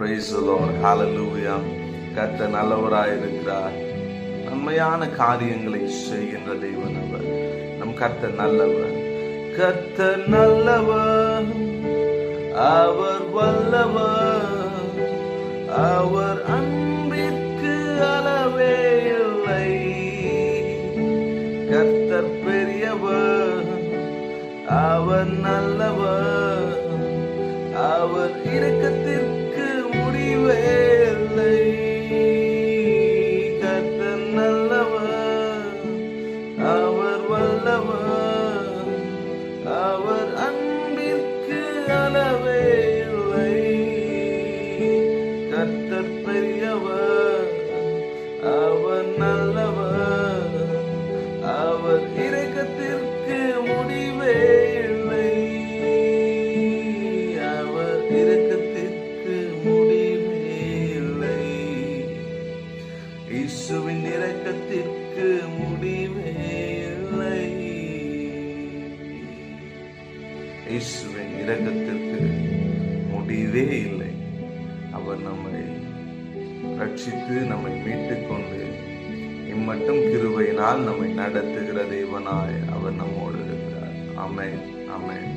Praise the Lord. Hallelujah. கர்த்தர் நல்லவராய் இருக்கிறார். நன்மையான காரியங்களை செய்கின்ற தேவன் அவர். நம் கர்த்தர் நல்லவர். கர்த்தர் நல்லவர், அவர் வல்லவர், அவர் அன்பிற்கு அளவே இல்லை. கர்த்தர் பெரியவர், அவர் நல்லவர், அவர் இரக்கத்திற்கு முடிவே இல்லை. கர்த்தர் நல்லவர், அவர் வல்லவர், அவர் அன்பிற்கு அளவே இல்லை. கர்த்தர் பெரியவர், அவர் நல்லவர், அவர் இரக்கத்திற்கு முடிவே இல்லை. அவர் இரக்கத்திற்கு முடிவே இல்லை. இயேசுவின் இரக்கத்திற்கு முடிவே இல்லை. இயேசுவின் இரக்கத்திற்கு முடிவே இல்லை. அவர் நம்மை ரட்சித்து நம்மை மீட்டுக் கொண்டு இம்மட்டும் கிருபையினால் நம்மை நடத்துகிற தேவனாய் அவர் நம்மோடு இருக்கிறார். ஆமென், ஆமென்.